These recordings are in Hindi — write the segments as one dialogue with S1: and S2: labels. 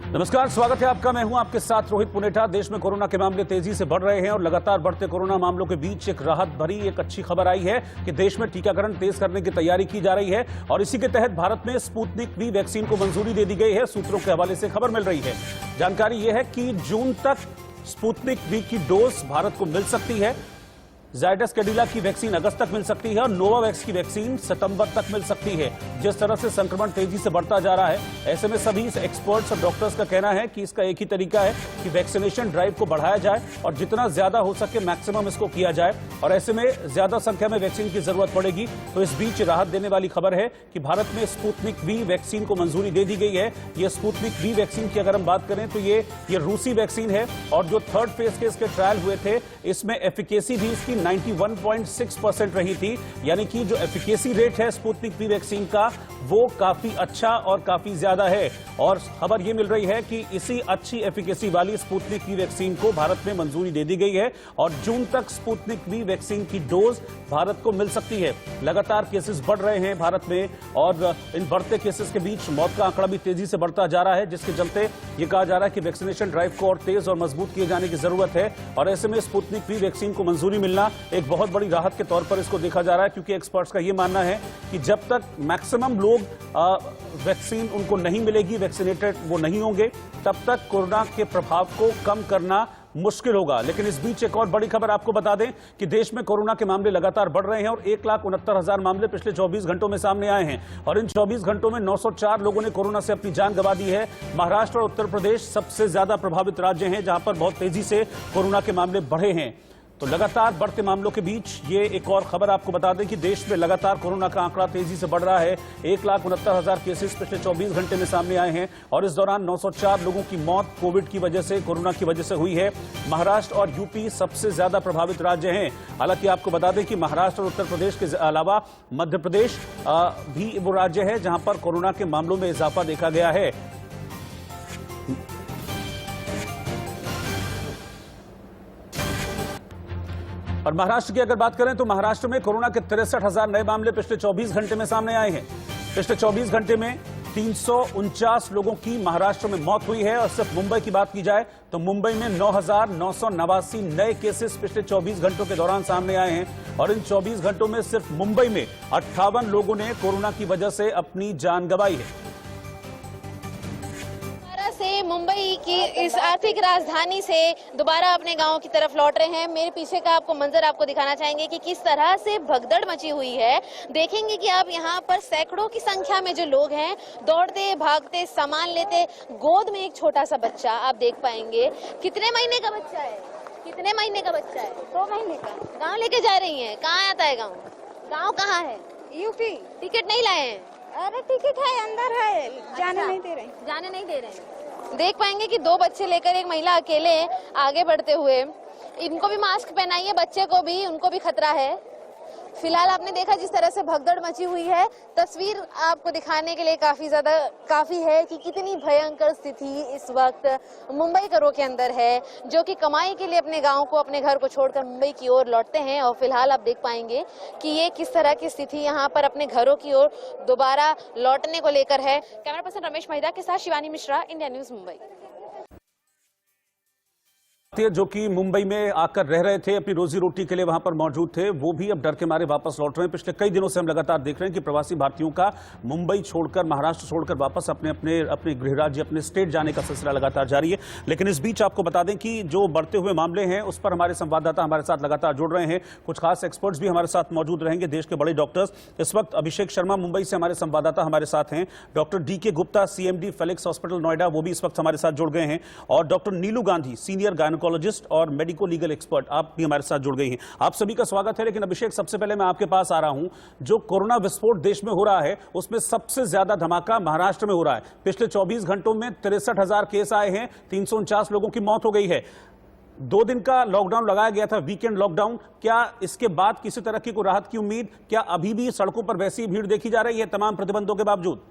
S1: नमस्कार, स्वागत है आपका। मैं हूं आपके साथ रोहित पुनेठा। देश में कोरोना के मामले तेजी से बढ़ रहे हैं और लगातार बढ़ते कोरोना मामलों के बीच एक राहत भरी एक अच्छी खबर आई है कि देश में टीकाकरण तेज करने की तैयारी की जा रही है और इसी के तहत भारत में स्पुतनिक वी वैक्सीन को मंजूरी दे दी गई है। सूत्रों के हवाले से खबर मिल रही है। जानकारी यह है कि जून तक स्पुतनिक वी की डोज भारत को मिल सकती है। जायडस कैडिला की वैक्सीन अगस्त तक मिल सकती है और नोवावैक्स की वैक्सीन सितंबर तक मिल सकती है। जिस तरह से संक्रमण तेजी से बढ़ता जा रहा है, ऐसे में सभी एक्सपर्ट्स और डॉक्टर्स का कहना है कि इसका एक ही तरीका है कि वैक्सीनेशन ड्राइव को बढ़ाया जाए और जितना ज्यादा हो सके मैक्सिमम इसको किया जाए और ऐसे में ज्यादा संख्या में वैक्सीन की जरूरत पड़ेगी। तो इस बीच राहत देने वाली खबर है कि भारत में स्पुतनिक वी वैक्सीन को मंजूरी दे दी गई है। ये स्पुतनिक वी वैक्सीन की अगर हम बात करें तो ये रूसी वैक्सीन है और जो थर्ड फेज के इसके ट्रायल हुए थे, इसमें एफिकेसी भी इसकी 91.6% रही थी। यानी कि जो एफिकेसी रेट है स्पुतनिक वी वैक्सीन का वो काफी अच्छा और काफी ज्यादा है। और खबर यह मिल रही है कि इसी अच्छी एफिकेसी वाली स्पुतनिक वी वैक्सीन को भारत में मंजूरी दे दी गई है और जून तक स्पुतनिक वी वैक्सीन की डोज भारत को मिल सकती है। लगातार केसेस बढ़ रहे हैं भारत में और इन बढ़ते केसेस के बीच मौत का आंकड़ा भी तेजी से बढ़ता जा रहा है, जिसके चलते यह कहा जा रहा है कि वैक्सीनेशन ड्राइव को और तेज और मजबूत किए जाने की जरूरत है। और ऐसे में स्पुतनिक वी वैक्सीन को मंजूरी मिलना एक बहुत बड़ी राहत के तौर पर इसको देखा जा रहा है, क्योंकि एक्सपर्ट्स का यह मानना है कि जब तक मैक्सिमम लोग वैक्सीन उनको नहीं मिलेगी, वैक्सीनेटेड वो नहीं होंगे, तब तक कोरोना के प्रभाव को कम करना मुश्किल होगा। लेकिन इस बीच एक और बड़ी खबर आपको बता दें कि देश में कोरोना के मामले लगातार बढ़ रहे हैं और 1,69,000 मामले पिछले 24 घंटों में सामने आए हैं और इन 24 घंटों में 904 लोगों ने कोरोना से अपनी जान गंवा दी है। महाराष्ट्र और उत्तर प्रदेश सबसे ज्यादा प्रभावित राज्य हैं, जहां पर बहुत तेजी से कोरोना के मामले बढ़े हैं। तो लगातार बढ़ते मामलों के बीच ये एक और खबर आपको बता दें कि देश में लगातार कोरोना का आंकड़ा तेजी से बढ़ रहा है। 1,69,000 केसेस पिछले 24 घंटे में सामने आए हैं और इस दौरान 904 लोगों की मौत कोविड की वजह से, कोरोना की वजह से हुई है। महाराष्ट्र और यूपी सबसे ज्यादा प्रभावित राज्य हैं। हालांकि आपको बता दें कि महाराष्ट्र और उत्तर प्रदेश के अलावा मध्य प्रदेश भी वो राज्य है जहां पर कोरोना के मामलों में इजाफा देखा गया है। और महाराष्ट्र की अगर बात करें तो महाराष्ट्र में कोरोना के 63,000 नए मामले पिछले 24 घंटे में सामने आए हैं। पिछले 24 घंटे में 349 लोगों की महाराष्ट्र में मौत हुई है और सिर्फ मुंबई की बात की जाए तो मुंबई में 9,989 नए केसेस पिछले 24 घंटों के दौरान सामने आए हैं और इन 24 घंटों में सिर्फ मुंबई में 58 लोगों ने कोरोना की वजह से अपनी जान गंवाई है।
S2: से मुंबई की इस आर्थिक राजधानी से दोबारा अपने गांव की तरफ लौट रहे हैं। मेरे पीछे का आपको मंजर आपको दिखाना चाहेंगे कि किस तरह से भगदड़ मची हुई है। देखेंगे कि आप यहाँ पर सैकड़ों की संख्या में जो लोग हैं दौड़ते भागते सामान लेते, गोद में एक छोटा सा बच्चा आप देख पाएंगे। कितने महीने का बच्चा है? कितने महीने का बच्चा है?
S3: 2 महीने का।
S2: गाँव लेके जा रही है? कहाँ आता है गाँव? गाँव कहाँ है?
S3: यूपी।
S2: टिकट नहीं लाए हैं?
S3: अरे टिकट है, अंदर है, जाने नहीं दे रहे।
S2: जाने नहीं दे रहे हैं। देख पाएंगे कि 2 बच्चे लेकर एक महिला अकेले आगे बढ़ते हुए। इनको भी मास्क पहनाइए, बच्चे को भी, उनको भी खतरा है। फिलहाल आपने देखा जिस तरह से भगदड़ मची हुई है। तस्वीर आपको दिखाने के लिए काफी है कि कितनी भयंकर स्थिति इस वक्त मुंबई करों के अंदर है, जो कि कमाई के लिए अपने गांव को, अपने घर को छोड़कर मुंबई की ओर लौटते हैं। और फिलहाल आप देख पाएंगे कि ये किस तरह की स्थिति यहाँ पर अपने घरों की ओर दोबारा लौटने को लेकर है। कैमरा पर्सन रमेश महिदा के साथ शिवानी मिश्रा, इंडिया न्यूज मुंबई।
S1: जो कि मुंबई में आकर रह रहे थे, अपनी रोजी रोटी के लिए वहां पर मौजूद थे, वो भी अब डर के मारे वापस लौट रहे हैं। पिछले कई दिनों से हम लगातार देख रहे हैं कि प्रवासी भारतीयों का मुंबई छोड़कर, महाराष्ट्र छोड़कर वापस अपने गृह राज्य, अपने स्टेट जाने का सिलसिला लगातार जारी है। लेकिन इस बीच आपको बता दें कि जो बढ़ते हुए मामले हैं उस पर हमारे संवाददाता हमारे साथ लगातार जुड़ रहे हैं। कुछ खास एक्सपर्ट्स भी हमारे साथ मौजूद रहेंगे, देश के बड़े डॉक्टर्स। इस वक्त अभिषेक शर्मा मुंबई से हमारे संवाददाता हमारे साथ हैं। Doctor DK Gupta, CMD Felix hospital Noida, वो भी इस वक्त हमारे साथ जुड़ गए हैं। और doctor Neelu Gandhi, senior gynaecologist और मेडिको लीगल एक्सपर्ट, आप भी हमारे साथ जुड़ गई हैं। आप सभी का स्वागत है। लेकिन अभिषेक, सबसे पहले मैं आपके पास आ रहा हूं। जो कोरोना विस्फोट देश में हो रहा है उसमें सबसे ज्यादा धमाका महाराष्ट्र में हो रहा है। पिछले 24 घंटों में 63,000 केस आए हैं, 349 लोगों की मौत हो गई है। 2 दिन का लॉकडाउन लगाया गया था, वीकेंड लॉकडाउन। क्या इसके बाद किसी तरह की कोई राहत की उम्मीद? क्या अभी भी सड़कों पर वैसी भीड़ देखी जा रही है तमाम प्रतिबंधों के बावजूद?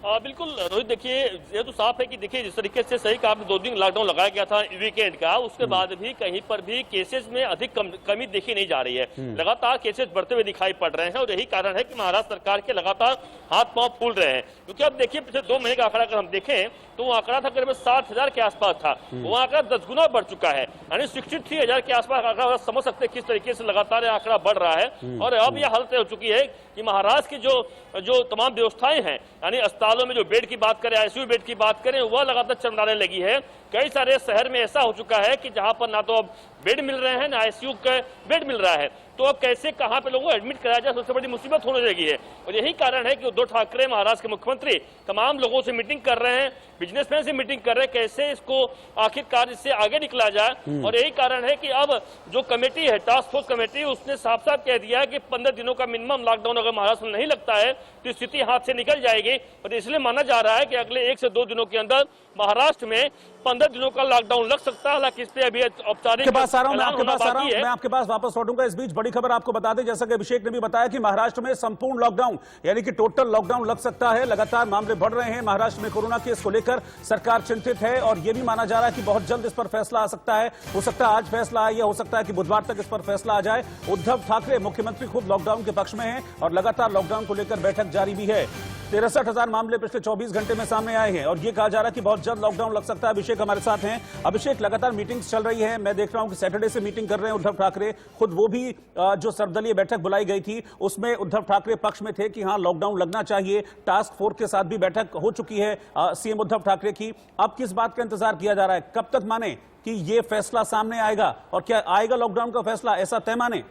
S4: बिल्कुल रोहित, देखिए ये तो साफ है कि देखिए जिस तरीके से सही कहा आपने 2 दिन लॉकडाउन लगाया गया था वीकेंड का, उसके बाद भी कहीं पर भी केसेस में अधिक कमी देखी नहीं जा रही है। लगातार केसेस बढ़ते हुए दिखाई पड़ रहे हैं और यही कारण है कि महाराष्ट्र सरकार के लगातार हाथ पांव फूल रहे हैं। क्योंकि अब देखिए पिछले 2 महीने का आंकड़ा अगर हम देखें तो वो आंकड़ा था करीब 60,000 के आसपास था, वो आंकड़ा 10 गुना बढ़ चुका है, यानी 63,000 के आसपास आंकड़ा। समझ सकते हैं किस तरीके से लगातार आंकड़ा बढ़ रहा है और अब यह हालत हो चुकी है कि महाराष्ट्र की जो तमाम व्यवस्थाएं हैं, यानी अस्पतालों में जो बेड की बात करें, आईसीयू बेड की बात करें, वह लगातार चरमराने लगी है। कई सारे शहर में ऐसा हो चुका है कि जहां पर ना तो अब बेड मिल रहे हैं ना आईसीयू का बेड मिल रहा है, तो अब कैसे कहां पे लोगों को एडमिट कराया जाए, सबसे बड़ी मुसीबत होने लगी है। और यही कारण है कि उद्धव ठाकरे महाराष्ट्र के मुख्यमंत्री तमाम लोगों से मीटिंग कर रहे हैं, बिजनेसमैन से मीटिंग कर रहे हैं, कैसे इसको आखिरकार इससे आगे निकला जाए। और यही कारण है कि अब जो कमेटी है, टास्क फोर्स कमेटी, उसने साफ साफ कह दिया है कि 15 दिनों का मिनिमम लॉकडाउन अगर महाराष्ट्र में नहीं लगता है तो स्थिति हाथ से निकल जाएगी। और इसलिए माना जा रहा है कि अगले 1 से 2 दिनों के अंदर महाराष्ट्र में 15 दिनों का लॉकडाउन लग सकता है। हालांकि इस पे अभी औपचारिक
S1: मैं आपके पास वापस लौटूंगा। इस बीच बड़ी खबर आपको बता दें, जैसा कि अभिषेक ने भी बताया कि महाराष्ट्र में संपूर्ण लॉकडाउन यानी कि टोटल लॉकडाउन लग सकता है। लगातार मामले बढ़ रहे हैं महाराष्ट्र में कोरोना केस को लेकर, सरकार चिंतित है और यह भी माना जा रहा है कि बहुत जल्द इस पर फैसला आ सकता है। हो सकता है आज फैसला आए या हो सकता है कि बुधवार तक इस पर फैसला आ जाए। उद्धव ठाकरे मुख्यमंत्री खुद लॉकडाउन के पक्ष में हैं और लगातार लॉकडाउन को लेकर बैठक जारी भी है। 63,000 मामले पिछले 24 घंटे में सामने आए हैं और यह कहा जा रहा है कि बहुत जल्द लॉकडाउन लग सकता है। अभिषेक हमारे साथ हैं। अभिषेक, लगातार मीटिंग्स चल रही है, मैं देख रहा हूं कि सैटरडे से मीटिंग कर रहे हैं उद्धव ठाकरे खुद। वो भी जो सर्वदलीय बैठक बुलाई गई थी उसमें उद्धव ठाकरे पक्ष में थे कि हां लॉकडाउन लगना चाहिए। टास्क फोर्स के साथ भी बैठक हो चुकी है सीएम उद्धव ठाकरे की। अब किस बात का इंतजार किया जा रहा है, कब तक माने कि यह फैसला सामने आएगा और क्या आएगा लॉकडाउन का फैसला, ऐसा तय माने?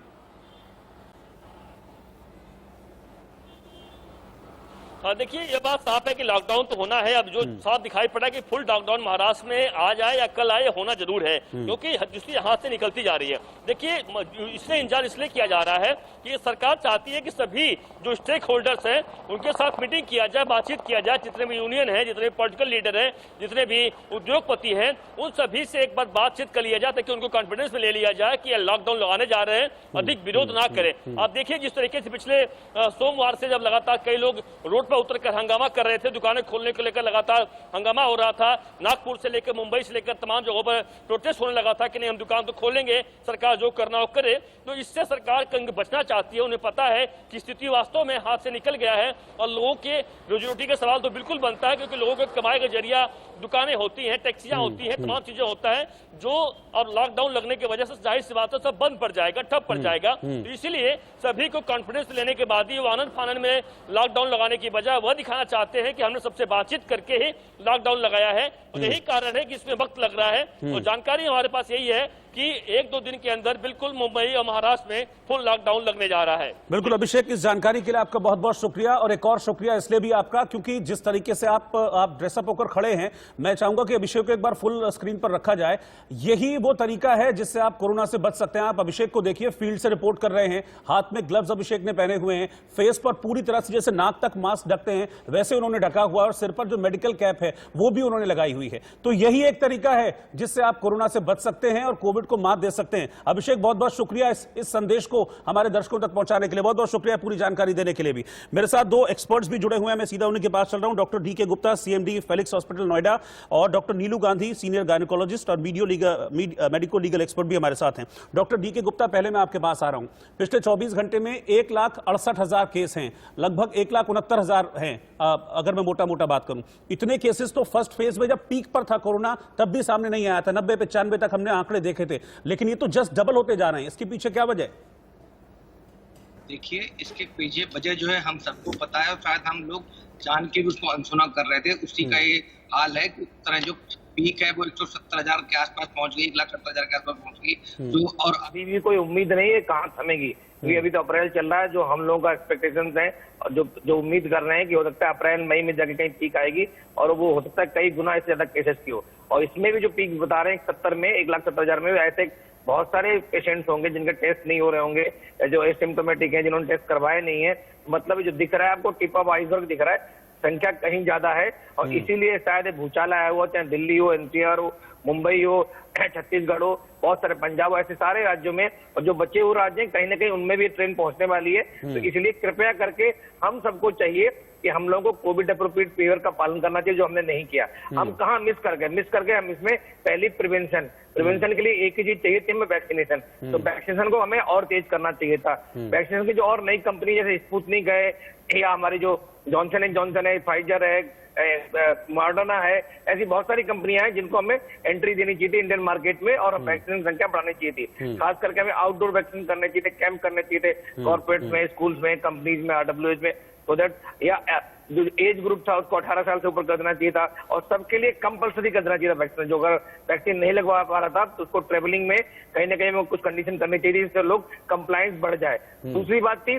S4: देखिए ये बात साफ है कि लॉकडाउन तो होना है। अब जो साफ दिखाई पड़ा कि फुल लॉकडाउन महाराष्ट्र में आज आए या कल आए होना जरूर है, क्योंकि जिसकी हाथ से निकलती जा रही है। देखिए इसलिए इंतजार इसलिए किया जा रहा है कि सरकार चाहती है कि सभी जो स्टेक होल्डर्स हैं उनके साथ मीटिंग किया जाए, बातचीत किया जाए। जितने भी यूनियन है, जितने भी पॉलिटिकल लीडर हैं, जितने भी उद्योगपति हैं, उन सभी से एक बार बातचीत कर लिया जाए ताकि उनको कॉन्फिडेंस में ले लिया जाए कि लॉकडाउन लगाने जा रहे हैं, अधिक विरोध ना करें। आप देखिए जिस तरीके से पिछले सोमवार से जब लगातार कई लोग रोड पर उतरकर हंगामा कर रहे थे, दुकानें खोलने को लेकर लगातार हंगामा हो रहा था, नागपुर से लेकर मुंबई से लेकर तमाम जगहों पर प्रोटेस्ट होने लगा था कि नहीं हम दुकान तो खोलेंगे, सरकार जो करना हो करे। तो इससे सरकार बचना चाहती है। उन्हें पता है कि स्थिति वास्तव में हाथ से निकल गया है और लोगों के रोजी रोटी का सवाल तो बिल्कुल बनता है, क्योंकि लोगों के कमाई का जरिया दुकानें होती हैं, टैक्सियां होती हैं, तमाम चीजें होता है जो अब लॉकडाउन लगने की वजह से जाहिर सी बात है सब बंद पड़ जाएगा, ठप पड़ जाएगा। तो इसीलिए सभी को कॉन्फिडेंस लेने के बाद ही वो आनंद फानन में लॉकडाउन लगाने की बजाय वह दिखाना चाहते हैं कि हमने सबसे बातचीत करके ही लॉकडाउन लगाया है। और यही कारण है कि इसमें वक्त लग रहा है। और जानकारी हमारे पास यही है कि 1-2 दिन के अंदर बिल्कुल मुंबई और महाराष्ट्र में फुल लॉकडाउन लगने जा रहा है।
S1: बिल्कुल अभिषेक, इस जानकारी के लिए आपका बहुत बहुत शुक्रिया। और एक और शुक्रिया इसलिए भी आपका क्योंकि जिस तरीके से आप ड्रेसअप होकर खड़े हैं, मैं चाहूंगा कि अभिषेक को एक बार फुल स्क्रीन पर रखा जाए। यही वो तरीका है जिससे आप कोरोना से बच सकते हैं। आप अभिषेक को देखिए, फील्ड से रिपोर्ट कर रहे हैं, हाथ में ग्लव्स अभिषेक ने पहने हुए हैं, फेस पर पूरी तरह से जैसे नाक तक मास्क ढकते हैं वैसे उन्होंने ढका हुआ, और सिर पर जो मेडिकल कैप है वो भी उन्होंने लगाई हुई है। तो यही एक तरीका है जिससे आप कोरोना से बच सकते हैं और कोविड को मात दे सकते हैं। अभिषेक, बहुत बहुत शुक्रिया इस संदेश को हमारे दर्शकों तक पहुंचाने के लिए, बहुत बहुत शुक्रिया पूरी जानकारी देने के लिए भी। मेरे साथ 2 एक्सपर्ट्स भी जुड़े हुए हैं, मैं सीधा उन्हीं के पास चल रहा हूं। डॉक्टर डी के Gupta, CMD Felix hospital Noida, और doctor Neelu Gandhi, senior gynaecologist और मेडिको लीगल एक्सपर्ट भी हमारे साथ हैं। डॉक्टर डी के गुप्ता, पहले मैं आपके पास आ रहा हूं। पिछले 24 घंटे में 1,68,000 केस हैं, लगभग 1,69,000 हैं अगर मैं मोटा मोटा बात करूं। इतने केसेस तो फर्स्ट फेज में जब पीक पर था कोरोना तब भी सामने नहीं आया था, 90-95 तक हमने आंकड़े देखे थे, लेकिन ये तो जस्ट डबल होते जा रहे हैं। इसके पीछे क्या वजह है?
S5: देखिए, इसके पीछे वजह जो है हम सबको पता है और शायद हम लोग जान के भी उसको अनसुना कर रहे थे। उसी का ये हाल है कि तरह जो पीक है वो 170,000 के आसपास पहुंच गई, 1,70,000 के आसपास पहुंच गई। जो और
S6: अभी भी कोई उम्मीद नहीं है कहाँ थमेगी, क्योंकि अभी तो अप्रैल चल रहा है। जो हम लोगों का एक्सपेक्टेशंस है और जो उम्मीद कर रहे हैं कि हो सकता है अप्रैल मई में जाके कहीं पीक आएगी, और वो हो सकता है कई गुना इससे ज्यादा केसेस की हो। और इसमें भी जो पीक बता रहे हैं 70 में, 1,70,000 में, ऐसे बहुत सारे पेशेंट्स होंगे जिनके टेस्ट नहीं हो रहे होंगे, जो एसिम्टोमेटिक हैं, जिन्होंने टेस्ट करवाए नहीं है। मतलब जो दिख रहा है आपको टिप ऑफ आइसबर्ग दिख रहा है। संख्या कहीं ज्यादा है और इसीलिए शायद भूचाल आया हुआ, चाहे दिल्ली हो, एनसीआर हो, मुंबई हो, छत्तीसगढ़ हो, बहुत सारे पंजाब हो, ऐसे सारे राज्यों में, और जो बचे हुए राज्य हैं कहीं ना कहीं उनमें भी ट्रेन पहुंचने वाली है। तो इसलिए कृपया करके हम सबको चाहिए कि हम लोगों को कोविड अप्रोप्रिएट बिहेवियर का पालन करना चाहिए, जो हमने नहीं किया। हम कहाँ मिस कर गए हम इसमें पहली प्रिवेंशन के लिए एक ही चीज चाहिए थी, हमें वैक्सीनेशन। तो वैक्सीनेशन को हमें और तेज करना चाहिए था। वैक्सीनेशन की जो और नई कंपनी जैसे स्पुतनिक है या हमारी जो जॉनसन एंड जॉनसन है, फाइजर है, मॉडर्ना है, ऐसी बहुत सारी कंपनियां हैं जिनको हमें एंट्री देनी चाहिए थी इंडियन मार्केट में और वैक्सीन संख्या बढ़ानी चाहिए थी। खास करके हमें आउटडोर वैक्सीन करने चाहिए थे, कैंप करने चाहिए थे कॉर्पोरेट में, स्कूल्स में, कंपनीज में, RWH में, सो दैट या जो एज ग्रुप था उसको 18 साल से ऊपर कर देना चाहिए था और सबके लिए कंपलसरी कर देना चाहिए था वैक्सीन। जो अगर वैक्सीन नहीं लगवा पा रहा था तो उसको ट्रेवलिंग में कहीं ना कहीं कुछ कंडीशन करनी चाहिए थी जिससे लोग कंप्लायंस बढ़ जाए। दूसरी बात थी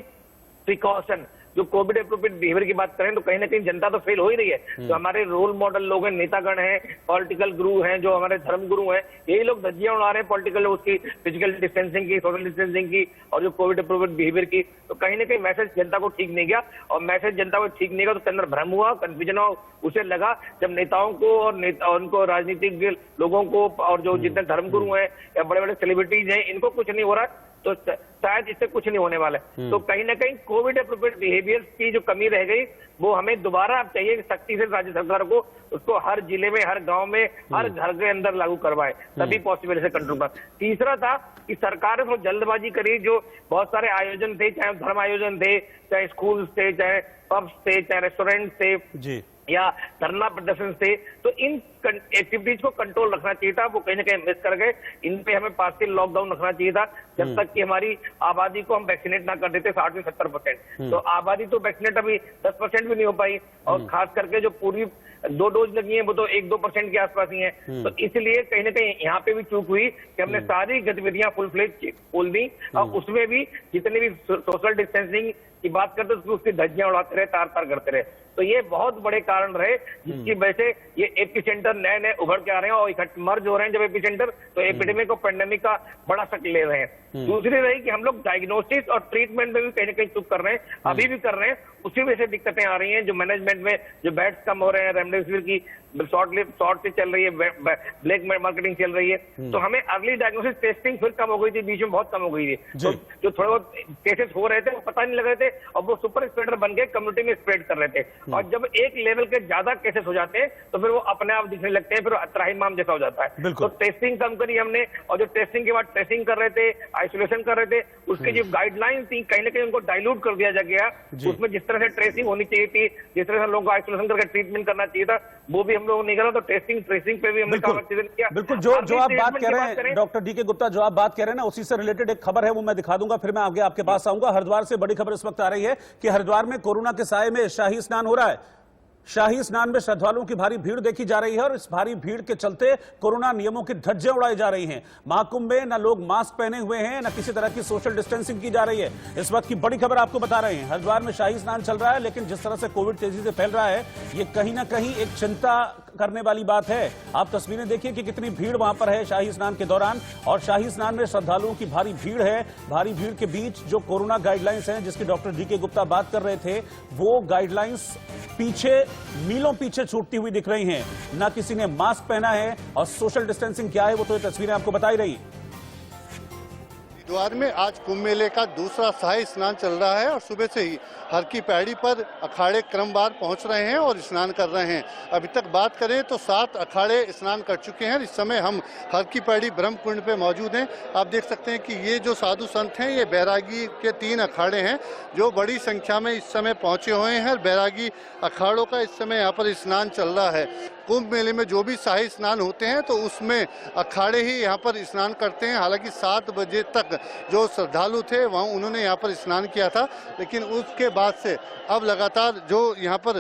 S6: प्रिकॉशन। जो कोविड अप्रोप्रिएट बिहेवियर की बात करें तो कहीं ना कहीं जनता तो फेल हो ही रही है। जो हमारे रोल मॉडल लोग हैं, नेतागण हैं, पॉलिटिकल गुरु हैं, जो हमारे धर्म गुरु हैं, यही लोग धज्जियां उड़ा रहे हैं पॉलिटिकल उसकी, फिजिकल डिस्टेंसिंग की, सोशल डिस्टेंसिंग की और जो कोविड अप्रोप्रिएट बिहेवियर की। तो कहीं ना कहीं मैसेज जनता को ठीक नहीं गया और मैसेज जनता को ठीक नहीं गया तो उसके अंदर भ्रम हुआ, कंफ्यूजन हुआ। उसे लगा जब नेताओं को और उनको राजनीतिक लोगों को और जो जितने धर्मगुरु हैं या बड़े बड़े सेलिब्रिटीज हैं इनको कुछ नहीं हो रहा तो शायद इससे कुछ नहीं होने वाला है। तो कहीं ना कहीं कोविड अप्रोप्रिएट बिहेवियर की जो कमी रह गई वो हमें दोबारा अब चाहिए कि सख्ती से राज्य सरकार को उसको हर जिले में, हर गांव में, हर घर के अंदर लागू करवाए, तभी पॉसिबल इसे कंट्रोल कर। तीसरा था कि सरकार ने जल्दबाजी करी, जो बहुत सारे आयोजन थे, चाहे धर्म आयोजन थे, चाहे स्कूल थे, चाहे पब्स थे, चाहे रेस्टोरेंट थे
S1: जी
S6: या धरना प्रदर्शन थे, तो इन एक्टिविटीज को कंट्रोल रखना चाहिए था। वो कहीं ना कहीं मिस कर गए। इन पे हमें पार्शियल लॉकडाउन रखना चाहिए था जब तक कि हमारी आबादी को हम वैक्सीनेट ना कर देते 60 से 70%। तो आबादी तो वैक्सीनेट अभी 10% भी नहीं हो पाई और खास करके जो पूरी 2 डोज लगी है वो तो 1-2% के आसपास ही है। तो इसलिए कहीं ना कहीं यहाँ पे भी चूक हुई कि हमने सारी गतिविधियां फुल फ्लेज खोल दी और उसमें भी जितने भी सोशल डिस्टेंसिंग की बात करते उसकी धज्जियां उड़ाते रहे, तार करते रहे। तो ये बहुत बड़े कारण रहे जिसकी वजह से ये एपिसेंटर नए उभर के आ रहे हैं और इकट्ठे मर्ज हो रहे हैं जब एपिसेंटर, तो एपिडेमिक और पेंडेमिक का बड़ा शक ले रहे हैं। दूसरी रही कि हम लोग डायग्नोस्टिस और ट्रीटमेंट में भी कहीं ना कहीं चूक कर रहे हैं, अभी भी कर रहे हैं। उसी वजह से दिक्कतें आ रही हैं, जो मैनेजमेंट में जो बेड्स कम हो रहे हैं, रेमडेसिविर की शॉर्ट से चल रही है, ब्लैक मार्केटिंग चल रही है। तो हमें अर्ली डायग्नोसिस टेस्टिंग फिर कम हो गई थी, बीच में बहुत कम हो गई थी। तो जो थोड़े बहुत केसेस हो रहे थे वो पता नहीं लग रहे थे और वो सुपर स्प्रेडर बन के कम्युनिटी में स्प्रेड कर रहे थे। और जब एक लेवल के ज्यादा केसेस हो जाते हैं तो फिर वो अपने आप दिखने लगते हैं, फिर त्राहिमाम जैसा हो जाता है। तो टेस्टिंग कम करी हमने और जो टेस्टिंग के बाद ट्रेसिंग कर रहे थे, आइसोलेशन कर रहे थे, उसकी जो गाइडलाइन थी कहीं ना कहीं उनको डाइल्यूट कर दिया गया। उसमें जिस तरह से ट्रेसिंग होनी चाहिए थी, जिस तरह से लोगों को आइसोलेशन करके ट्रीटमेंट करना चाहिए था, वो भी हम लोगों ने करा। तो टेस्टिंग ट्रेसिंग पे भी हमने काम किया।
S1: बिल्कुल जो आप बात कह रहे हैं डॉक्टर DK गुप्ता, जो आप बात कह रहे हैं ना, उसी से रिलेटेड एक खबर है वो मैं दिखा दूंगा, फिर मैं आगे आपके पास आऊंगा। हरिद्वार से बड़ी खबर इस वक्त आ रही है कि हरिद्वार में कोरोना के साए में शाही स्नान हो रहा है। शाही स्नान में श्रद्धालुओं की भारी भीड़ देखी जा रही है और इस भारी भीड़ के चलते कोरोना नियमों की धज्जियां उड़ाई जा रही हैं। महाकुंभ में न लोग मास्क पहने हुए हैं, न किसी तरह की सोशल डिस्टेंसिंग की जा रही है। इस वक्त की बड़ी खबर आपको बता रहे हैं, हरिद्वार में शाही स्नान चल रहा है, लेकिन जिस तरह से कोविड तेजी से फैल रहा है, ये कहीं ना कहीं एक चिंता करने वाली बात है। आप तस्वीरें देखिए कि कितनी भीड़ वहां पर है शाही स्नान के दौरान, और शाही स्नान में श्रद्धालुओं की भारी भीड़ है। भारी भीड़ के बीच जो कोरोना गाइडलाइंस हैं जिसकी डॉक्टर DK गुप्ता बात कर रहे थे, वो गाइडलाइंस पीछे मीलों पीछे छूटती हुई दिख रही हैं। ना किसी ने मास्क पहना है और सोशल डिस्टेंसिंग क्या है वो तो ये तस्वीरें आपको बता ही रही हैं।
S7: हरिद्वार में आज कुंभ मेले का दूसरा शाही स्नान चल रहा है और सुबह से ही हर की पैड़ी पर अखाड़े क्रमवार पहुंच रहे हैं और स्नान कर रहे हैं। अभी तक बात करें तो 7 अखाड़े स्नान कर चुके हैं। इस समय हम हर की पैड़ी ब्रह्म कुंड पे मौजूद हैं। आप देख सकते हैं कि ये जो साधु संत हैं ये बैरागी के 3 अखाड़े हैं जो बड़ी संख्या में इस समय पहुंचे हुए हैं। बैरागी अखाड़ों का इस समय यहाँ पर स्नान चल रहा है। कुंभ मेले में जो भी शाही स्नान होते हैं तो उसमें अखाड़े ही यहाँ पर स्नान करते हैं। हालांकि 7 बजे तक जो श्रद्धालु थे वहाँ उन्होंने यहाँ पर स्नान किया था, लेकिन उसके बाद से अब लगातार जो यहाँ पर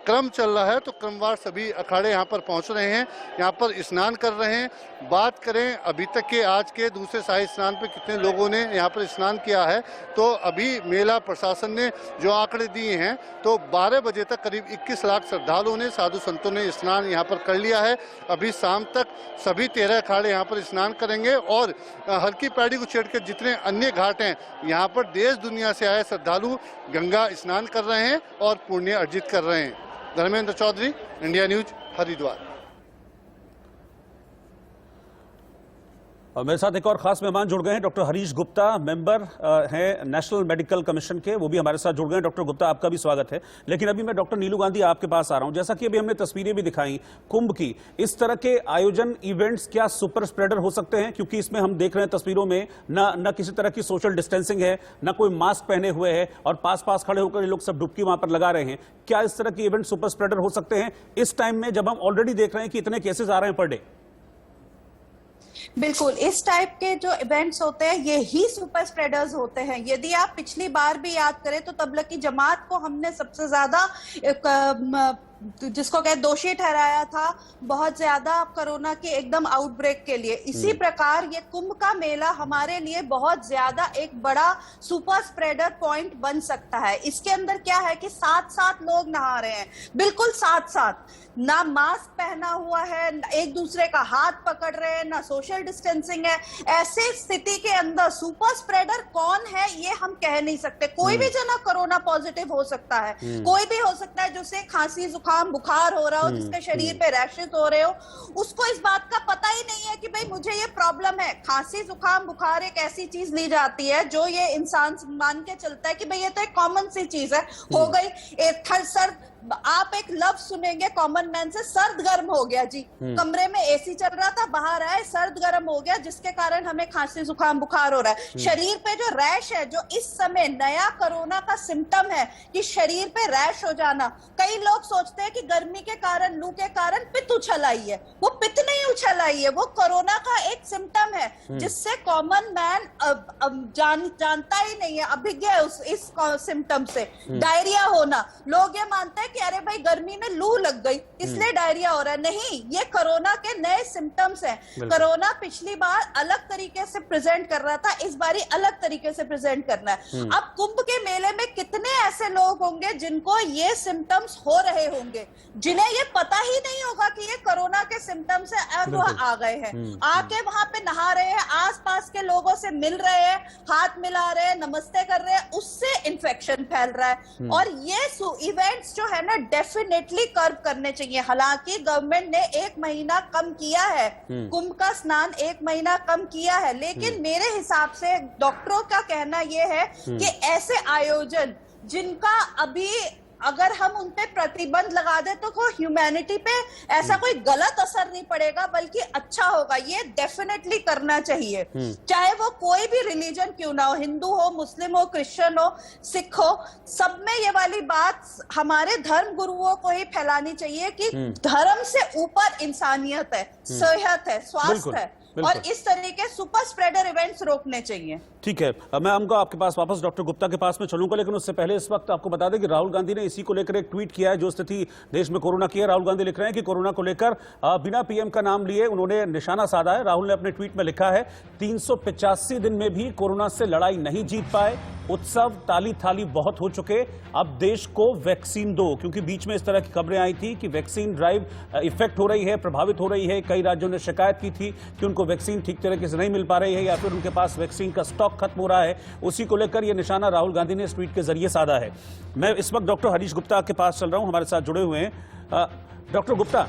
S7: क्रम चल रहा है तो क्रमवार सभी अखाड़े यहाँ पर पहुँच रहे हैं, यहाँ पर स्नान कर रहे हैं। बात करें अभी तक के आज के दूसरे शाही स्नान पे कितने लोगों ने यहाँ पर स्नान किया है, तो अभी मेला प्रशासन ने जो आंकड़े दिए हैं तो 12 बजे तक करीब 21 लाख श्रद्धालुओं ने, साधु संतों ने स्नान यहाँ पर कर लिया है। अभी शाम तक सभी 13 अखाड़े यहाँ पर स्नान करेंगे और हर की पैड़ी को छेड़कर जितने अन्य घाट हैं यहाँ पर देश दुनिया से आए श्रद्धालु गंगा स्नान कर रहे हैं और पुण्य अर्जित कर रहे हैं। Dharmendra Chaudhary, India news, Haridwar.
S1: और मेरे साथ एक और खास मेहमान जुड़ गए हैं, डॉक्टर हरीश गुप्ता, मेंबर हैं नेशनल मेडिकल कमीशन के, वो भी हमारे साथ जुड़ गए हैं। डॉक्टर गुप्ता, आपका भी स्वागत है। लेकिन अभी मैं डॉक्टर नीलू गांधी आपके पास आ रहा हूं। जैसा कि अभी हमने तस्वीरें भी दिखाई कुंभ की, इस तरह के आयोजन इवेंट्स क्या सुपर स्प्रेडर हो सकते हैं? क्योंकि इसमें हम देख रहे हैं तस्वीरों में न किसी तरह की सोशल डिस्टेंसिंग है, न कोई मास्क पहने हुए है, और पास पास खड़े होकर ये लोग सब डुबकी वहां पर लगा रहे हैं। क्या इस तरह के इवेंट सुपर स्प्रेडर हो सकते हैं इस टाइम में, जब हम ऑलरेडी देख रहे हैं कि इतने केसेस आ रहे हैं पर डे?
S8: बिल्कुल, इस टाइप के जो इवेंट्स होते हैं ये ही सुपर स्प्रेडर्स होते हैं। यदि आप पिछली बार भी याद करें तो तबलीग की जमात को हमने सबसे ज्यादा जिसको कहे दोषी ठहराया था बहुत ज्यादा कोरोना के एकदम आउटब्रेक के लिए। इसी प्रकार ये कुंभ का मेला हमारे लिए बहुत ज्यादा एक बड़ा सुपर स्प्रेडर पॉइंट बन सकता है। इसके अंदर क्या है कि साथ साथ लोग नहा रहे हैं, बिल्कुल साथ साथ, ना मास्क पहना हुआ है, एक दूसरे का हाथ पकड़ रहे हैं, ना सोशल डिस्टेंसिंग है। ऐसे स्थिति के अंदर सुपर स्प्रेडर कौन है ये हम कह नहीं सकते। कोई भी जना कोरोना पॉजिटिव हो सकता है, कोई भी हो सकता है जिससे खांसी जुकाम बुखार हो रहा हो, जिसके शरीर पे रैशेस हो रहे हो, उसको इस बात का पता ही नहीं है कि भाई मुझे ये प्रॉब्लम है। खांसी जुकाम बुखार एक ऐसी चीज ली जाती है जो ये इंसान मान के चलता है कि भाई ये तो एक कॉमन सी चीज है, हो गई। एक सर्द, आप एक लफ्ज सुनेंगे कॉमन मैन से, सर्द गर्म हो गया जी, कमरे में एसी चल रहा था, बाहर आए सर्द गर्म हो गया, जिसके कारण हमें खांसी जुकाम बुखार हो रहा है। शरीर पे जो रैश है, जो इस समय नया कोरोना का सिम्टम है कि शरीर पे रैश हो जाना, कई लोग सोचते हैं कि गर्मी के कारण, लू के कारण पित्त उछल आई है। वो पित्त नहीं उछल आई है, वो कोरोना का एक सिम्टम है जिससे कॉमन मैन जानता ही नहीं है, अभिज्ञ है इस सिम्टम से। डायरिया होना, लोग ये मानते हैं कि अरे भाई गर्मी में लू लग गई इसलिए डायरिया हो रहा है। नहीं, ये कोरोना के नए सिम्टम्स हैं। कोरोना पिछली बार अलग तरीके से प्रेजेंट कर रहा था, इस बारी अलग तरीके से प्रेजेंट करना है। अब कुंभ के मेले में कितने ऐसे लोग होंगे जिनको ये सिम्टम्स हो रहे होंगे, जिन्हें ये पता ही नहीं होगा कि ये कोरोना के सिम्टम्स है और वो आ गए हैं, आके वहां पे नहा रहे हैं, आसपास के लोगों से मिल रहे हैं, हाथ मिला रहे हैं, नमस्ते कर रहे हैं, उससे इन्फेक्शन फैल रहा है। और ये इवेंट्स जो है ना डेफिनेटली कर्व करने चाहिए। हालांकि गवर्नमेंट ने 1 महीना कम किया है, कुंभ का स्नान 1 महीना कम किया है, लेकिन मेरे हिसाब से डॉक्टरों का कहना यह है कि ऐसे आयोजन जिनका अभी अगर हम उन पे प्रतिबंध लगा दे तो ह्यूमैनिटी पे ऐसा कोई गलत असर नहीं पड़ेगा, बल्कि अच्छा होगा। ये डेफिनेटली करना चाहिए, चाहे वो कोई भी रिलीजन क्यों ना हो, हिंदू हो, मुस्लिम हो, क्रिश्चियन हो, सिख हो, सब में ये वाली बात हमारे धर्म गुरुओं को ही फैलानी चाहिए कि धर्म से ऊपर इंसानियत है, सेहत है, स्वास्थ्य है, और इस तरह के सुपर स्प्रेडर इवेंट्स रोकने चाहिए।
S1: ठीक है, मैं आऊंगा आपके पास वापस, डॉक्टर गुप्ता के पास में चलूंगा, लेकिन उससे पहले इस वक्त आपको बता दें कि राहुल गांधी ने इसी को लेकर एक ट्वीट किया है। जो स्थिति देश में कोरोना की है, राहुल गांधी लिख रहे हैं कि कोरोना को लेकर बिना पीएम का नाम लिए उन्होंने निशाना साधा है। राहुल ने अपने ट्वीट में लिखा है, 385 दिन में भी कोरोना से लड़ाई नहीं जीत पाए, उत्सव ताली थाली बहुत हो चुके, अब देश को वैक्सीन दो। क्योंकि बीच में इस तरह की खबरें आई थी कि वैक्सीन ड्राइव इफेक्ट हो रही है, प्रभावित हो रही है। कई राज्यों ने शिकायत की थी कि उनको वैक्सीन ठीक तरीके से नहीं मिल पा रही है, या फिर उनके पास वैक्सीन का स्टॉक खत्म हो रहा है। उसी को लेकर यह निशाना राहुल गांधी ने इस ट्वीट के जरिए साधा है। मैं इस वक्त डॉक्टर हरीश गुप्ता के पास चल रहा हूं, हमारे साथ जुड़े हुए हैं। डॉक्टर गुप्ता,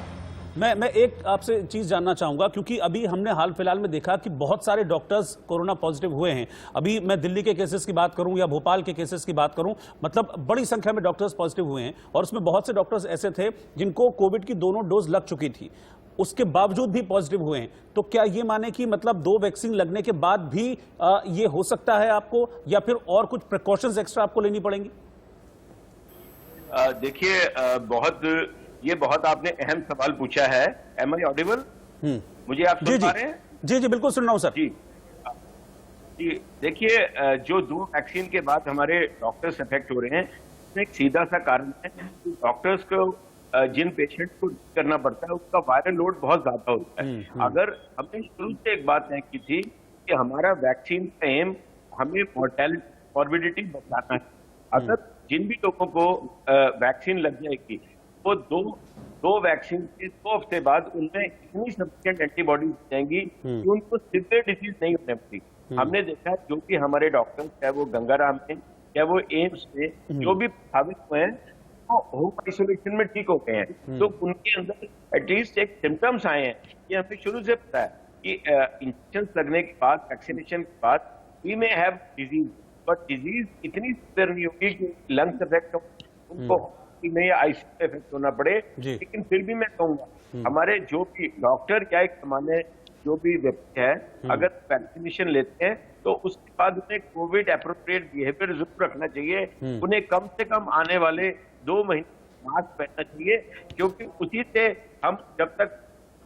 S1: मैं एक आपसे चीज जानना चाहूंगा, क्योंकि अभी हमने हाल फिलहाल में देखा कि बहुत सारे डॉक्टर्स कोरोना पॉजिटिव हुए हैं। अभी मैं दिल्ली के केसेस की बात करूं या भोपाल के केसेस की बात करूं, मतलब बड़ी संख्या में डॉक्टर्स पॉजिटिव हुए हैं, और उसमें बहुत से डॉक्टर्स ऐसे थे जिनको कोविड की दोनों डोज लग चुकी थी, उसके बावजूद भी पॉजिटिव हुए हैं। तो क्या ये माने कि मतलब 2 वैक्सीन लगने के बाद भी ये हो सकता है आपको, या फिर और कुछ प्रिकॉशंस एक्स्ट्रा आपको लेनी पड़ेंगी?
S6: देखिए, ये बहुत आपने अहम सवाल पूछा है। Am I audible? मुझे आप सुन पा रहे हैं?
S1: जी जी, बिल्कुल सुन रहा हूं सर।
S6: जी, देखिए, जो 2 वैक्सीन के बाद हमारे डॉक्टर्स इफेक्ट हो रहे हैं, इसमें एक सीधा सा कारण है कि डॉक्टर्स को जिन पेशेंट को करना पड़ता है उसका वायरल लोड बहुत ज्यादा होता है। अगर हमने शुरू से एक बात तय की थी कि हमारा वैक्सीन का एम हमें मॉर्बिडिटी बचाना है, अगर जिन भी लोगों को वैक्सीन लग जाएगी वो दो वैक्सीन के 2 हफ्ते बाद उनमें इतनी सफिशिएंट एंटीबॉडीज जाएंगी कि उनको सीवियर डिजीज नहीं होने पड़ी। हमने देखा जो कि हमारे डॉक्टर, चाहे वो गंगाराम में, चाहे वो एम्स में, जो भी प्रभावित हुए हैं, होम आइसोलेशन में ठीक हो गए हैं, तो उनके अंदर एटलीस्ट एक सिम्टम्स आए हैं। ये हमें शुरू से पता है कि इंजेक्शन लगने के बाद, वैक्सीनेशन के बाद we may have disease, but disease इतनी सिवियर नहीं होगी कि लंग्स इफेक्ट हो, उनको में या आईसीयू इफेक्ट होना पड़े। लेकिन फिर भी मैं कहूंगा हमारे जो भी डॉक्टर या एक सामान्य जो भी व्यक्ति है, अगर वैक्सीनेशन लेते हैं तो उसके बाद उन्हें कोविड एप्रोप्रिएट बिहेवियर जरूर रखना चाहिए। उन्हें कम से कम आने वाले 2 महीने मास्क पहनना चाहिए, क्योंकि उसी से हम जब तक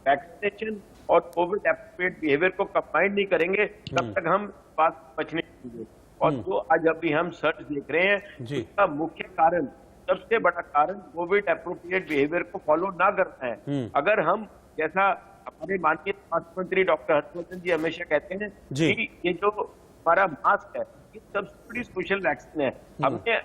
S6: वैक्सीनेशन और कोविड एप्रोप्रिएट बिहेवियर को कंबाइन नहीं करेंगे तब तक हम बात बचने चाहिए। और जो आज अभी हम सर्च देख रहे हैं उसका मुख्य कारण, सबसे बड़ा कारण कोविड एप्रोप्रिएट बिहेवियर को फॉलो ना करना है। अगर हम, जैसा हमारे माननीय स्वास्थ्य मंत्री डॉक्टर हर्षवर्धन जी हमेशा कहते हैं कि ये जो हमारा मास्क है ये सबसे बड़ी सोशल वैक्सीन है। हमने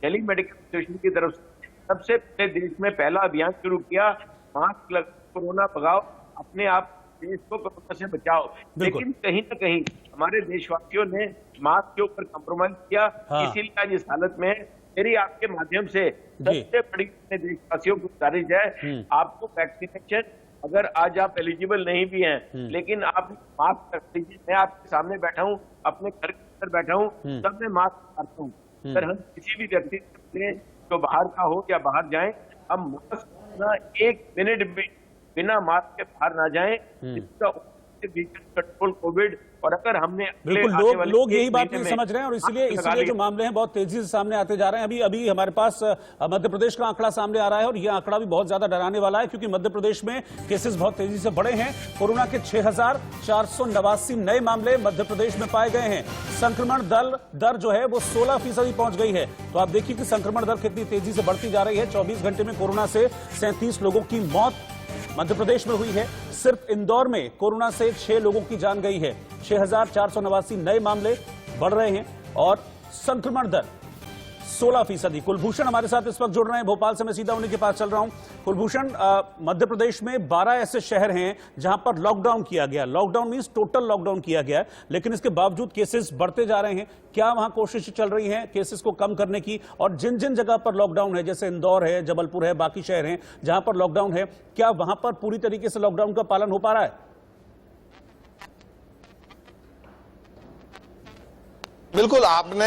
S6: दिल्ली मेडिकल एसोसिएशन की तरफ से सबसे पहले देश में पहला अभियान शुरू किया, मास्क लग, कोरोना भगाओ, अपने आप देश को कोरोना से बचाओ। लेकिन कहीं ना कहीं हमारे देशवासियों ने मास्क के ऊपर कॉम्प्रोमाइज किया। इसीलिए आज इस हालत में मेरी आपके माध्यम से सबसे बड़ी देशवासियों को गुजारिश है, आपको वैक्सीनेशन, अगर आज आप एलिजिबल नहीं भी हैं लेकिन आप मास्क रख लीजिए। मैं आपके सामने बैठा हूँ, अपने घर के अंदर बैठा हूँ, तब मैं मास्क करता हूँ। अगर हम किसी भी व्यक्ति से जो बाहर का हो या बाहर जाएं, हम मास्क ना 1 मिनट भी बिना मास्क के बाहर ना जाएं, इसका कंट्रोल कोविड। और अगर हमने
S1: बिल्कुल लोग यही बात नहीं समझ रहे हैं और इसीलिए जो मामले हैं बहुत तेजी से सामने आते जा रहे हैं। अभी हमारे पास मध्य प्रदेश का आंकड़ा सामने आ रहा है और यह आंकड़ा भी बहुत ज्यादा डराने वाला है, क्योंकि मध्य प्रदेश में केसेस बहुत तेजी से बढ़े हैं। कोरोना के 6,489 नए मामले मध्य प्रदेश में पाए गए हैं। संक्रमण दर जो है वो 16% पहुंच गई है। तो आप देखिए कि संक्रमण दर कितनी तेजी से बढ़ती जा रही है। 24 घंटे में कोरोना से 37 लोगों की मौत मध्य प्रदेश में हुई है। सिर्फ इंदौर में कोरोना से 6 लोगों की जान गई है। 6,489 नए मामले बढ़ रहे हैं और संक्रमण दर 16%। कुलभूषण हमारे साथ इस वक्त जुड़ रहे हैं भोपाल से, मैं सीधा उन्हीं के पास चल रहा हूं। कुलभूषण, मध्य प्रदेश में 12 ऐसे शहर हैं जहां पर लॉकडाउन किया गया। लॉकडाउन मींस टोटल लॉकडाउन किया गया, लेकिन इसके बावजूद केसेस बढ़ते जा रहे हैं। क्या वहां कोशिश चल रही है केसेस को कम करने की? और जिन जिन जगह पर लॉकडाउन है, जैसे इंदौर है, जबलपुर है, बाकी शहर हैं जहां पर लॉकडाउन है, क्या वहां पर पूरी तरीके से लॉकडाउन का पालन हो पा रहा है?
S9: बिल्कुल, आपने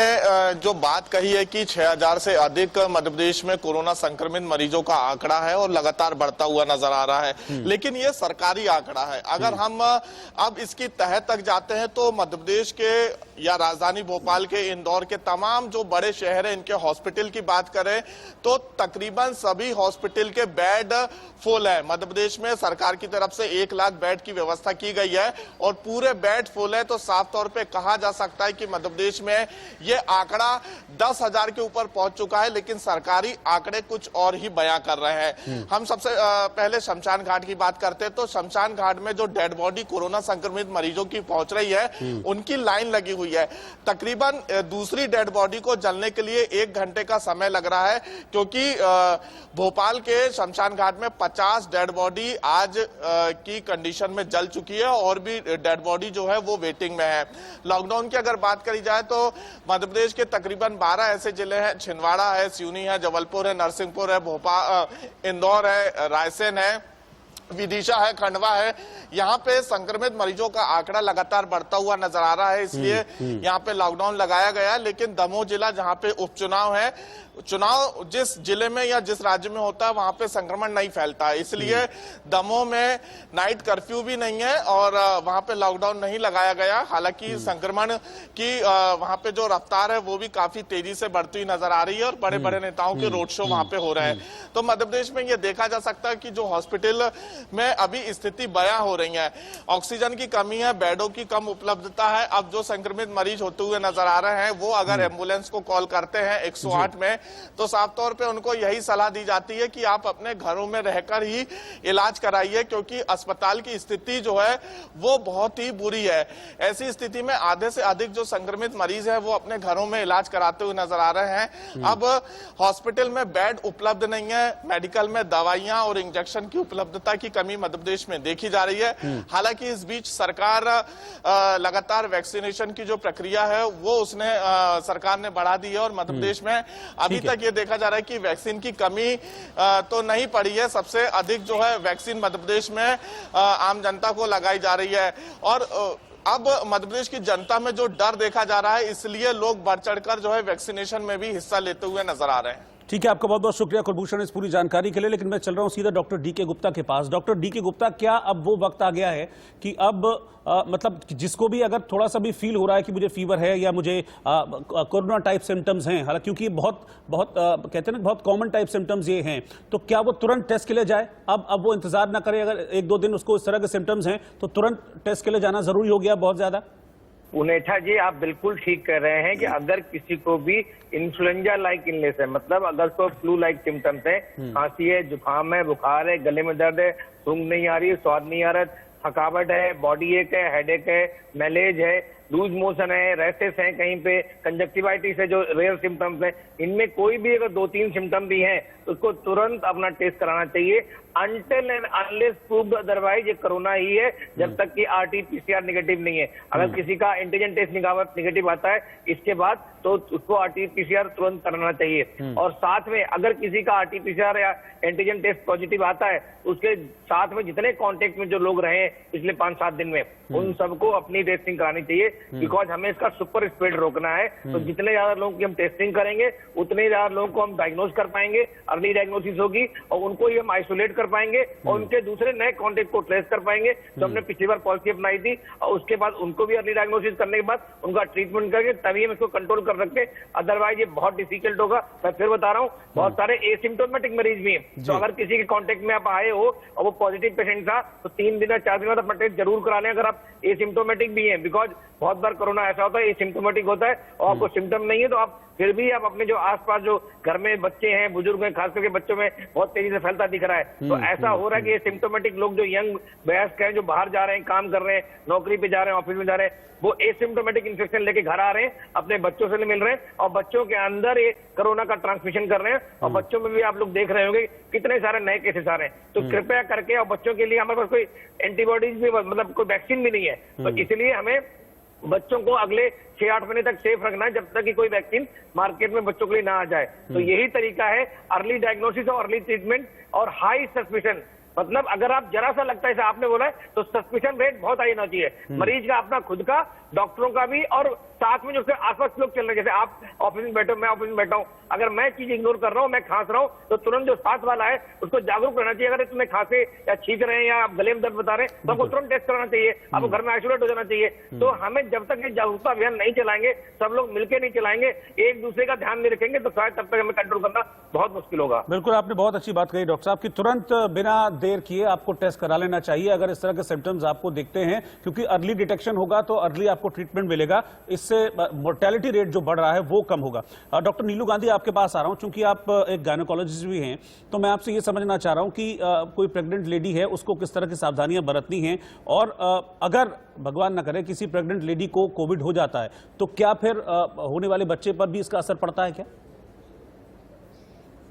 S9: जो बात कही है कि 6,000 से अधिक मध्य प्रदेश में कोरोना संक्रमित मरीजों का आंकड़ा है और लगातार बढ़ता हुआ नजर आ रहा है, लेकिन ये सरकारी आंकड़ा है। अगर हम अब इसकी तह तक जाते हैं तो मध्य प्रदेश के या राजधानी भोपाल के, इंदौर के तमाम जो बड़े शहर हैं, इनके हॉस्पिटल की बात करें तो तकरीबन सभी हॉस्पिटल के बेड फुल है। मध्य प्रदेश में सरकार की तरफ से 1 लाख बेड की व्यवस्था की गई है और पूरे बेड फुल है। तो साफ तौर पे कहा जा सकता है कि मध्य प्रदेश में ये आंकड़ा 10,000 के ऊपर पहुंच चुका है, लेकिन सरकारी आंकड़े कुछ और ही बयां कर रहे हैं। हम सबसे पहले शमशान घाट की बात करते हैं तो शमशान घाट में जो डेड बॉडी कोरोना संक्रमित मरीजों की पहुंच रही है, उनकी लाइन लगी हुई है। तकरीबन दूसरी डेड बॉडी को जलने के लिए 1 घंटे का समय लग रहा है, क्योंकि भोपाल के शमशान घाट में 50 डेड बॉडी आज की कंडीशन में जल चुकी है और भी डेड बॉडी जो है वो वेटिंग में है। लॉकडाउन की अगर बात करी जाए तो मध्य प्रदेश के तकरीबन 12 ऐसे जिले हैं, छिंदवाड़ा है, सिवनी है, जबलपुर है, नरसिंहपुर है, भोपाल, इंदौर है, रायसेन है, विदिशा है, खंडवा है। यहाँ पे संक्रमित मरीजों का आंकड़ा लगातार बढ़ता हुआ नजर आ रहा है, इसलिए यहाँ पे लॉकडाउन लगाया गया। लेकिन दमोह जिला जहाँ पे उपचुनाव है, चुनाव जिस जिले में या जिस राज्य में होता है वहां पे संक्रमण नहीं फैलता है, इसलिए दमोह में नाइट कर्फ्यू भी नहीं है और वहां पे लॉकडाउन नहीं लगाया गया। हालांकि संक्रमण की वहां पे जो रफ्तार है वो भी काफी तेजी से बढ़ती हुई नजर आ रही है और बड़े बड़े नेताओं के रोड शो वहां पे हो रहे हैं। तो मध्य प्रदेश में ये देखा जा सकता है कि जो हॉस्पिटल में अभी स्थिति बयां हो रही है, ऑक्सीजन की कमी है, बेडों की कम उपलब्धता है। अब जो संक्रमित मरीज होते हुए नजर आ रहे हैं वो अगर एम्बुलेंस को कॉल करते हैं 108 में, तो साफ तौर पे उनको यही सलाह दी जाती है कि आप अपने घरों में रहकर ही इलाज कराइए, क्योंकि अस्पताल की स्थिति जो है वो बहुत ही बुरी है। ऐसी स्थिति में आधे से अधिक जो संक्रमित मरीज है वो अपने घरों में इलाज कराते हुए नजर आ रहे हैं। अब हॉस्पिटल में बेड उपलब्ध नहीं है, मेडिकल में दवाइयां और इंजेक्शन की उपलब्धता की कमी मध्य प्रदेश में देखी जा रही है। हालांकि इस बीच सरकार लगातार वैक्सीनेशन की जो प्रक्रिया है वो सरकार ने बढ़ा दी है और मध्य प्रदेश में अभी तक ये देखा जा रहा है कि वैक्सीन की कमी तो नहीं पड़ी है। सबसे अधिक जो है वैक्सीन मध्य प्रदेश में आम जनता को लगाई जा रही है और अब मध्य प्रदेश की जनता में जो डर देखा जा रहा है, इसलिए लोग बढ़ चढ़कर जो है वैक्सीनेशन में भी हिस्सा लेते हुए नजर आ रहे हैं।
S1: ठीक है, आपका बहुत बहुत शुक्रिया कुलभूषण इस पूरी जानकारी के लिए। लेकिन मैं चल रहा हूं सीधा डॉक्टर डी.के. गुप्ता के पास। Doctor DK. गुप्ता, क्या अब वो वक्त आ गया है कि अब मतलब जिसको भी अगर थोड़ा सा भी फील हो रहा है कि मुझे फीवर है या मुझे कोरोना टाइप सिम्टम्स हैं, हालांकि क्योंकि बहुत कहते हैं ना बहुत कॉमन टाइप सिम्टम्स ये हैं, तो क्या वो तुरंत टेस्ट के लिए जाए? अब वो इंतजार ना करे, अगर 1-2 दिन उसको इस तरह के सिम्टम्स हैं तो तुरंत टेस्ट के लिए जाना जरूरी हो गया बहुत ज्यादा?
S6: पुनेठा जी, आप बिल्कुल ठीक कह रहे हैं कि अगर किसी को भी इन्फ्लुएंजा लाइक इलनेस है, मतलब अगर तो फ्लू लाइक सिम्टम्स है, खांसी है, जुकाम है, बुखार है, गले में दर्द है, सूंघ नहीं आ रही है, स्वाद नहीं आ रहा, थकावट है, बॉडी एक है, हेडेक है, मैलेज है, लूज मोशन है, रेसेस है, कहीं पे कंजक्टिवाइटिस है, जो रेयर सिम्टम्स है, इनमें कोई भी अगर 2-3 सिम्टम भी हैं तो उसको तुरंत अपना टेस्ट कराना चाहिए। Until and unless proved otherwise ये कोरोना ही है, जब तक कि RT-PCR नेगेटिव नहीं है। अगर किसी का एंटीजन टेस्ट नेगेटिव आता है इसके बाद, तो उसको RT-PCR तुरंत कराना चाहिए। और साथ में अगर किसी का RT-PCR या एंटीजन टेस्ट पॉजिटिव आता है, उसके साथ में जितने कॉन्टेक्ट में जो लोग रहे पिछले 5-7 दिन में, उन सबको अपनी टेस्टिंग करानी चाहिए, बिकॉज हमें इसका सुपर स्प्रेड रोकना है। तो जितने ज्यादा लोगों की हम टेस्टिंग करेंगे, उतने ज्यादा लोगों को हम डायग्नोज कर पाएंगे, अर्ली डायग्नोसिस होगी और उनको ही हम आइसोलेट कर पाएंगे और उनके दूसरे नए कॉन्टेक्ट को ट्रेस कर पाएंगे। तो हमने पिछली बार पॉलिसी अपनाई थी और उसके बाद उनको भी अर्ली डायग्नोसिस करने के बाद उनका ट्रीटमेंट करके तभी हम इसको कंट्रोल कर सकते हैं, अदरवाइज ये बहुत डिफिकल्ट होगा। मैं फिर बता रहा हूँ, बहुत सारे एसिम्प्टोमेटिक मरीज भी हैं, तो अगर किसी के कॉन्टेक्ट में आप आए हो और वो पॉजिटिव पेशेंट था, तो 3 दिन या 4 दिन बाद अपना टेस्ट जरूर करा लें अगर आप एसिम्प्टोमेटिक भी हैं, बिकॉज बहुत बार कोरोना ऐसा होता है एसिम्प्टोमेटिक होता है और आपको सिम्टम नहीं है, तो आप फिर भी आप अपने जो आसपास जो घर में बच्चे हैं, बुजुर्ग हैं, खास करके बच्चों में बहुत तेजी से फैलता दिख रहा है। तो ऐसा हो रहा है कि ये सिम्टोमेटिक लोग जो यंग वयस्क हैं, जो बाहर जा रहे हैं, काम कर रहे हैं, नौकरी पे जा रहे हैं, ऑफिस में जा रहे हैं, वो एसिम्टोमेटिक इन्फेक्शन लेके घर आ रहे हैं, अपने बच्चों से मिल रहे हैं और बच्चों के अंदर ये कोरोना का ट्रांसमिशन कर रहे हैं। और बच्चों में भी आप लोग देख रहे होंगे कितने सारे नए केसेस आ रहे हैं। तो कृपया करके, और बच्चों के लिए हमारे पास कोई एंटीबॉडीज भी, मतलब कोई वैक्सीन भी नहीं है, तो इसलिए हमें बच्चों को अगले 6-8 महीने तक सेफ रखना है, जब तक कि कोई वैक्सीन मार्केट में बच्चों के लिए ना आ जाए। तो यही तरीका है अर्ली डायग्नोसिस और अर्ली ट्रीटमेंट और हाई सस्पिशन। मतलब अगर आप जरा सा लगता है जैसे आपने बोला है, तो सस्पिशन रेट बहुत हाई होना चाहिए, मरीज का अपना खुद का, डॉक्टरों का भी, और साथ में जो उसके आसपास लोग चल रहे हैं। जैसे आप ऑफिस में बैठे हो, मैं ऑफिस में बैठा हूँ, अगर मैं चीज इग्नोर कर रहा हूँ, मैं खांस रहा हूँ, तो तुरंत जो साथ वाला है उसको जागरूक रहना चाहिए। अगर तुम्हें खांसे या छींक रहे हैं या आप गले में दर्द बता रहे हैं, तो आपको तुरंत टेस्ट कराना चाहिए, आपको घर में आइसोलेट हो जाना चाहिए। तो हमें जब तक ये जागरूकता अभियान नहीं चलाएंगे, सब लोग मिलकर नहीं चलाएंगे, एक दूसरे का ध्यान नहीं रखेंगे, तो शायद तब तक हमें कंट्रोल करना बहुत मुश्किल होगा।
S1: बिल्कुल, आपने बहुत अच्छी बात कही डॉक्टर साहब की तुरंत बिना देर किए आपको टेस्ट करा लेना चाहिए अगर इस तरह के सिम्टम्स आपको दिखते हैं, क्योंकि अर्ली डिटेक्शन होगा तो अर्ली आपको ट्रीटमेंट मिलेगा, इससे मोर्टेलिटी रेट जो बढ़ रहा है वो कम होगा। डॉक्टर नीलू गांधी, आपके पास आ रहा हूं, चूंकि आप एक गायनेकोलॉजिस्ट भी हैं, तो मैं आपसे ये समझना चाह रहा हूं कि कोई प्रेग्नेंट लेडी है, उसको किस तरह की सावधानियां बरतनी हैं, और अगर भगवान न करे किसी प्रेग्नेंट लेडी को कोविड हो जाता है, तो क्या फिर होने वाले बच्चे पर भी इसका असर पड़ता है क्या?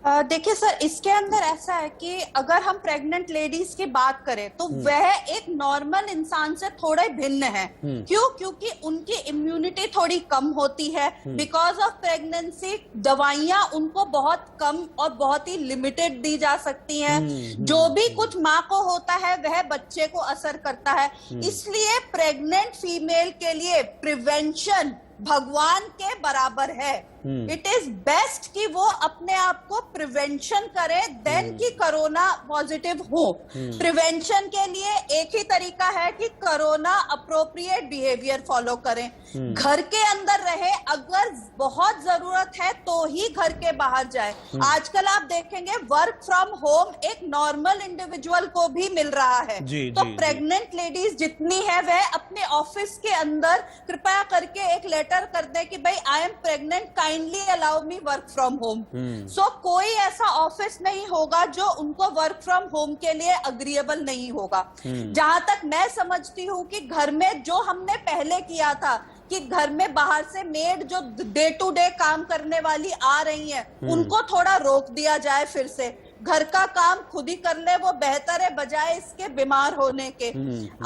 S8: देखिए सर, इसके अंदर ऐसा है कि अगर हम प्रेग्नेंट लेडीज की बात करें तो वह एक नॉर्मल इंसान से थोड़े भिन्न है। क्यों? क्योंकि उनकी इम्यूनिटी थोड़ी कम होती है। बिकॉज ऑफ प्रेगनेंसी दवाइयां उनको बहुत कम और बहुत ही लिमिटेड दी जा सकती हैं। जो भी कुछ माँ को होता है वह बच्चे को असर करता है। इसलिए प्रेग्नेंट फीमेल के लिए प्रिवेंशन भगवान के बराबर है। इट इज बेस्ट कि वो अपने आप को प्रिवेंशन करें देन कि कोरोना पॉजिटिव हो। प्रिवेंशन के लिए एक ही तरीका है कि कोरोना अप्रोप्रिएट बिहेवियर फॉलो करें, घर के अंदर रहे, अगर बहुत जरूरत है तो ही घर के बाहर जाए। आजकल आप देखेंगे वर्क फ्रॉम होम एक नॉर्मल इंडिविजुअल को भी मिल रहा है। तो प्रेग्नेंट लेडीज जितनी है वह अपने ऑफिस के अंदर कृपया करके एक लेटर कर दे कि भाई I am pregnant, kindly allow me work from home. So कोई ऐसा ऑफिस नहीं होगा जो उनको वर्क फ्रॉम होम के लिए अग्रीएबल नहीं होगा। जहां तक मैं समझती हूँ कि घर में जो हमने पहले किया था कि घर में बाहर से मेड जो डे टू डे काम करने वाली आ रही हैं, उनको थोड़ा रोक दिया जाए फिर से, घर का काम खुद ही कर ले वो बेहतर है बजाय इसके बीमार होने के।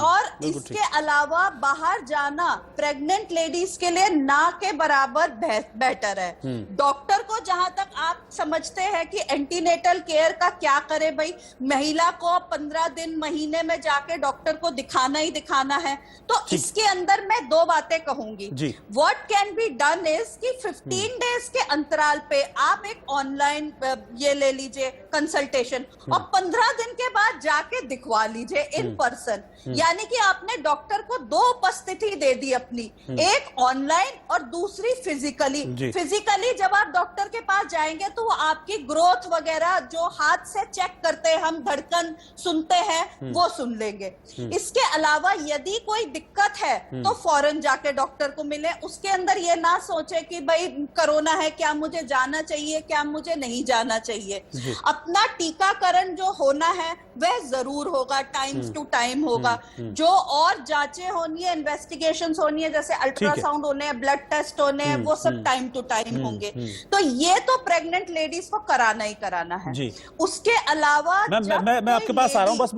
S8: और इसके अलावा बाहर जाना प्रेग्नेंट लेडीज के लिए ना के बराबर बेहतर है। डॉक्टर को जहां तक आप समझते हैं कि एंटीनेटल केयर का क्या करे भाई, महिला को 15 दिन महीने में जाके डॉक्टर को दिखाना ही दिखाना है। तो इसके अंदर मैं 2 बातें कहूंगी। What can be done is कि 15 डेज के अंतराल पे आप एक ऑनलाइन ये ले लीजिए कंसल्टेशन और 15 दिन के बाद जाके दिखवा लीजिए इन पर्सन। यानी कि आपने डॉक्टर को 2 उपस्थिति दे दी अपनी, एक ऑनलाइन और दूसरी फिजिकली जब आप डॉक्टर के पास जाएंगे तो वो आपकी ग्रोथ वगैरह जो हाथ से चेक करते हैं, हम धड़कन सुनते हैं, वो सुन लेंगे। इसके अलावा यदि कोई दिक्कत है तो फौरन जाके डॉक्टर को मिले। उसके अंदर ये ना सोचे कि भाई कोरोना है, क्या मुझे जाना चाहिए, क्या मुझे नहीं जाना चाहिए। अपना टीकाकरण जो होना है वह जरूर होगा, टाइम्स टू टाइम होगा। जो और जांचें होनी है, इन्वेस्टिगेशंस होनी है, जैसे अल्ट्रासाउंड होने हैं, ब्लड टेस्ट होने हैं, वो सब टाइम टू टाइम होंगे। तो ये तो प्रेग्नेंट लेडीज को कराना ही कराना है। उसके अलावा
S1: मैं आपके पास आ रहा हूँ। बस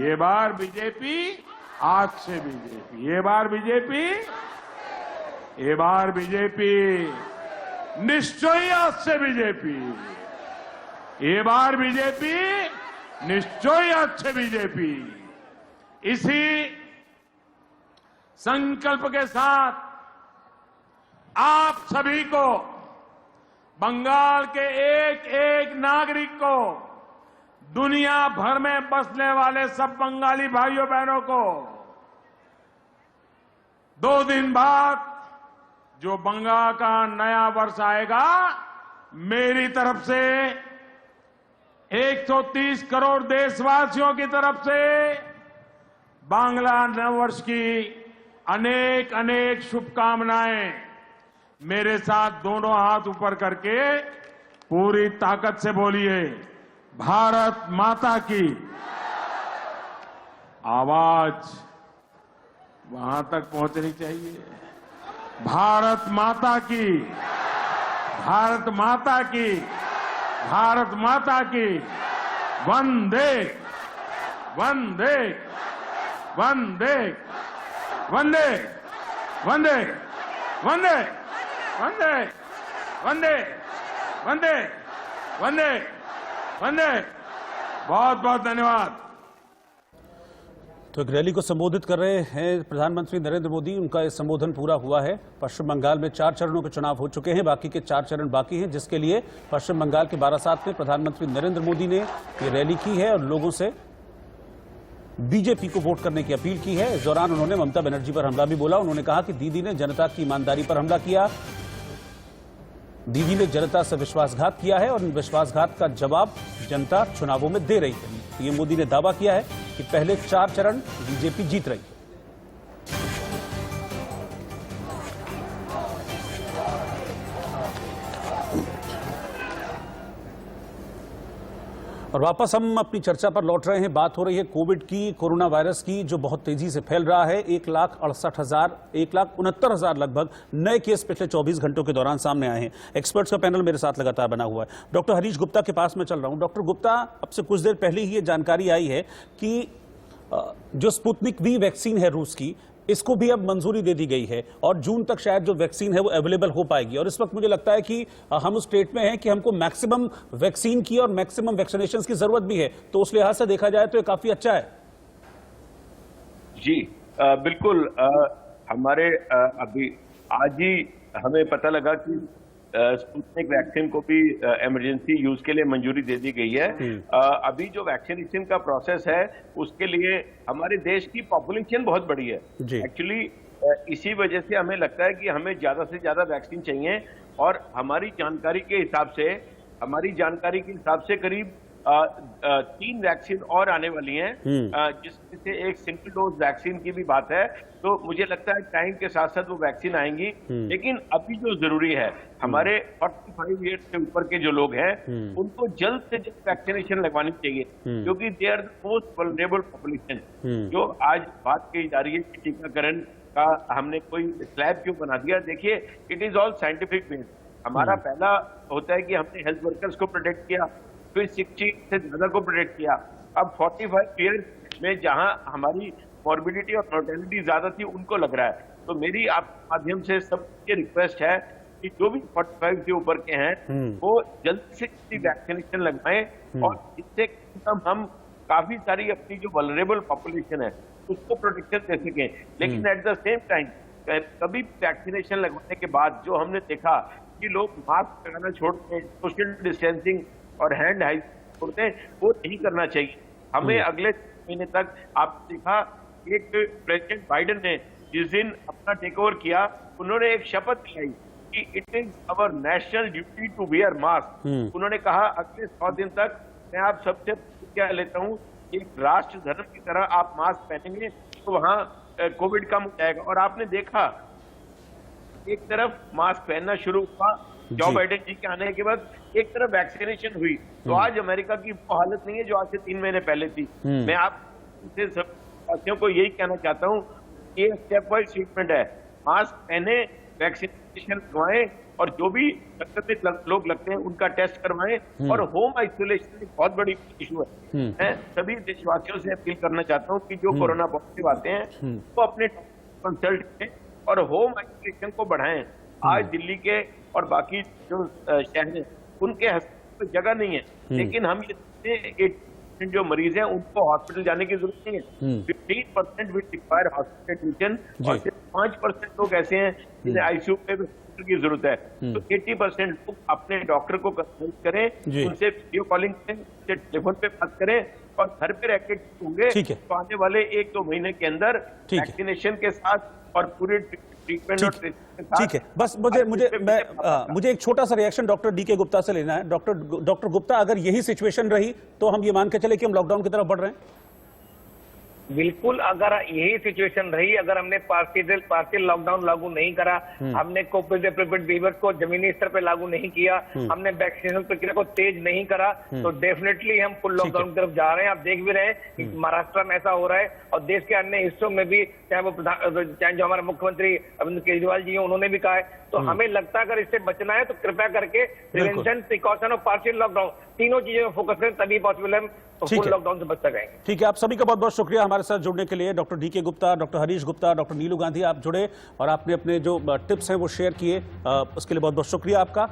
S10: ये बार बीजेपी, आज से बीजेपी, ये बार बीजेपी, ये बार बीजेपी, निश्चय आज से बीजेपी, ये बार बीजेपी, निश्चय आज से बीजेपी। इसी संकल्प के साथ आप सभी को, बंगाल के एक एक नागरिक को, दुनिया भर में बसने वाले सब बंगाली भाइयों बहनों को 2 दिन बाद जो बंगाल का नया वर्ष आएगा, मेरी तरफ से 130 करोड़ देशवासियों की तरफ से बांग्ला नववर्ष की अनेक अनेक शुभकामनाएं। मेरे साथ दोनों हाथ ऊपर करके पूरी ताकत से बोलिए, भारत माता की। आवाज वहां तक पहुंचनी चाहिए। भारत माता की, भारत माता की, भारत माता की। वंदे वंदे वंदे वंदे वंदे वंदे वंदे वंदे वंदे वंदे वंदे। बहुत बहुत धन्यवाद।
S1: तो एक रैली को संबोधित कर रहे हैं प्रधानमंत्री नरेंद्र मोदी। उनका ये संबोधन पूरा हुआ है। पश्चिम बंगाल में 4 चरणों के चुनाव हो चुके हैं, बाकी के 4 चरण बाकी हैं, जिसके लिए पश्चिम बंगाल के बारासात में प्रधानमंत्री नरेंद्र मोदी ने ये रैली की है और लोगों से बीजेपी को वोट करने की अपील की है। इस दौरान उन्होंने ममता बनर्जी पर हमला भी बोला। उन्होंने कहा कि दीदी ने जनता की ईमानदारी पर हमला किया, दीदी ने जनता से विश्वासघात किया है और विश्वासघात का जवाब जनता चुनावों में दे रही है। पीएम मोदी ने दावा किया है कि पहले 4 चरण बीजेपी जीत रही है। और वापस हम अपनी चर्चा पर लौट रहे हैं। बात हो रही है कोविड की, कोरोना वायरस की, जो बहुत तेजी से फैल रहा है। 1,69,000 लगभग नए केस पिछले 24 घंटों के दौरान सामने आए हैं। एक्सपर्ट्स का पैनल मेरे साथ लगातार बना हुआ है। डॉक्टर हरीश गुप्ता के पास मैं चल रहा हूं। डॉक्टर गुप्ता, अब से कुछ देर पहले ही ये जानकारी आई है कि जो स्पुतनिक वी वैक्सीन है रूस की, इसको भी अब मंजूरी दे दी गई है और जून तक शायद जो वैक्सीन है वो अवेलेबल हो पाएगी। और इस वक्त मुझे लगता है कि हम उस स्टेट में हैं कि हमको मैक्सिमम वैक्सीन की और मैक्सिमम वैक्सीनेशन की जरूरत भी है। तो उस लिहाज से देखा जाए तो ये काफी अच्छा है।
S11: जी बिल्कुल। हमारे अभी आज ही हमें पता लगा कि स्पुतनिक वैक्सीन को भी इमरजेंसी यूज के लिए मंजूरी दे दी गई है। अभी जो वैक्सीनेशन का प्रोसेस है उसके लिए हमारे देश की पॉपुलेशन बहुत बड़ी है एक्चुअली। इसी वजह से हमें लगता है कि हमें ज्यादा से ज्यादा वैक्सीन चाहिए और हमारी जानकारी के हिसाब से करीब 3 वैक्सीन और आने वाली हैं, जिसमें से एक सिंगल डोज वैक्सीन की भी बात है। तो मुझे लगता है टाइम के साथ साथ वो वैक्सीन आएंगी। लेकिन अभी जो जरूरी है, हमारे 45 ईयर्स से ऊपर के जो लोग हैं उनको जल्द से जल्द वैक्सीनेशन लगवानी चाहिए, क्योंकि they are the most vulnerable population. जो आज बात की जा रही है कि टीकाकरण का हमने कोई स्लैब क्यों बना दिया, देखिए it is all scientific based. हमारा पहला होता है कि हमने हेल्थ वर्कर्स को प्रोटेक्ट किया, फिर 60 से ज्यादा को प्रोटेक्ट किया। अब 45 ईयर्स में जहां हमारी मॉर्बिडिटी और मोर्टेलिटी ज्यादा थी उनको लग रहा है। तो मेरी आप माध्यम से सबके रिक्वेस्ट है कि जो भी 45 से ऊपर के हैं वो जल्दी से जल्दी वैक्सीनेशन लगवाएं और इससे हम काफी सारी अपनी जो वल्नरेबल पॉपुलेशन है उसको प्रोटेक्शन दे सकें। लेकिन एट द सेम टाइम कभी वैक्सीनेशन लगवाने के बाद जो हमने देखा कि लोग मास्क लगाना छोड़ते हैं, सोशल डिस्टेंसिंग और हैंड हाइजीन छोड़ते हैं, वो नहीं करना चाहिए। हमें अगले महीने तक आपने देखा एक प्रेसिडेंट बाइडेन ने जिस दिन अपना टेक ओवर किया उन्होंने एक शपथ दिलाई कि it is our national duty to wear mask. उन्होंने कहा अगले 100 दिन तक मैं आप सबसे क्या लेता हूँ, एक राष्ट्र धर्म की तरह आप मास्क पहनेंगे तो वहाँ कोविड कम हो जाएगा। और आपने देखा एक तरफ मास्क पहनना शुरू हुआ जो बाइडेन जी के आने के बाद, एक तरफ वैक्सीनेशन हुई। तो आज अमेरिका की वो हालत नहीं है जो आज से 3 महीने पहले थी। मैं आप सब साथियों को यही कहना चाहता हूँ, ये स्टेप वाइज ट्रीटमेंट है। मास्क पहने, वैक्सीनेशन लगवाएं और जो भी संक्रमित लोग लगते हैं उनका टेस्ट करवाएं और होम आइसोलेशन एक बहुत बड़ी इशू है। मैं सभी देशवासियों से अपील करना चाहता हूँ कि जो कोरोना पॉजिटिव आते हैं वो अपने कंसल्ट करें और होम आइसोलेशन को बढ़ाएं। आज दिल्ली के और बाकी जो शहर हैं उनके अस्पताल में जगह नहीं है, लेकिन हम ये जो मरीज हैं उनको हॉस्पिटल जाने की जरूरत नहीं है। 15% विल रिक्वायर हॉस्पिटल एडमिशन और सिर्फ 5% लोग ऐसे हैं जिन्हें आईसीयू पे की जरूरत है। तो 80% लोग अपने डॉक्टर को कंसल्ट करें, उनसे वीडियो कॉलिंग करें, उनसे टेलीफोन पे बात करें और घर पे रहकर होंगे तो आने वाले 1-2 महीने के अंदर वैक्सीनेशन के साथ और पूरे ट्रीटमेंट और ट्रीटमेंट के साथ।
S1: ठीक है, बस मुझे एक छोटा सा रिएक्शन डॉक्टर डीके गुप्ता से लेना है। डॉक्टर गुप्ता, अगर यही सिचुएशन रही तो हम ये मान के चले कि हम लॉकडाउन की तरफ बढ़ रहे हैं?
S6: बिल्कुल, अगर यही सिचुएशन रही, अगर हमने पार्शियल लॉकडाउन लागू नहीं करा, हमने कोविड एप्रोप्रिएट बिहेवियर को जमीनी स्तर पे लागू नहीं किया, हमने वैक्सीनेशन प्रक्रिया को तेज नहीं करा, तो डेफिनेटली हम फुल लॉकडाउन की तरफ जा रहे हैं। आप देख भी रहे हैं कि महाराष्ट्र में ऐसा हो रहा है और देश के अन्य हिस्सों में भी, चाहे जो हमारे मुख्यमंत्री अरविंद केजरीवाल जी हैं उन्होंने भी कहा है। तो हमें लगता है अगर इससे बचना है तो कृपया करके प्रिवेंशन, प्रिकॉशन और पार्शियल लॉकडाउन तीनों चीजों में फोकस करें, तभी पॉसिबल है तो फुल लॉकडाउन से बच सकेंगे।
S1: ठीक है, आप सभी का बहुत बहुत शुक्रिया हमारे साथ जुड़ने के लिए। Doctor DK Gupta, doctor Harish Gupta, doctor Neelu Gandhi, आप जुड़े और आपने अपने जो टिप्स हैं वो शेयर किए, उसके लिए बहुत बहुत शुक्रिया आपका।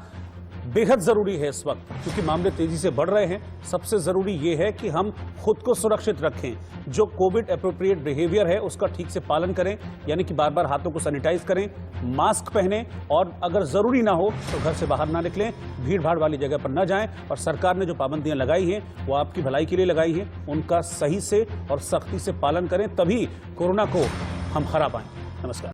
S1: बेहद जरूरी है इस वक्त, क्योंकि मामले तेजी से बढ़ रहे हैं। सबसे जरूरी ये है कि हम खुद को सुरक्षित रखें, जो कोविड एप्रोप्रिएट बिहेवियर है उसका ठीक से पालन करें, यानी कि बार बार हाथों को सैनिटाइज करें, मास्क पहनें और अगर जरूरी ना हो तो घर से बाहर ना निकलें, भीड़ भाड़ वाली जगह पर ना जाएं। और सरकार ने जो पाबंदियां लगाई हैं वो आपकी भलाई के लिए लगाई हैं, उनका सही से और सख्ती से पालन करें, तभी कोरोना को हम हरा पाएं। नमस्कार।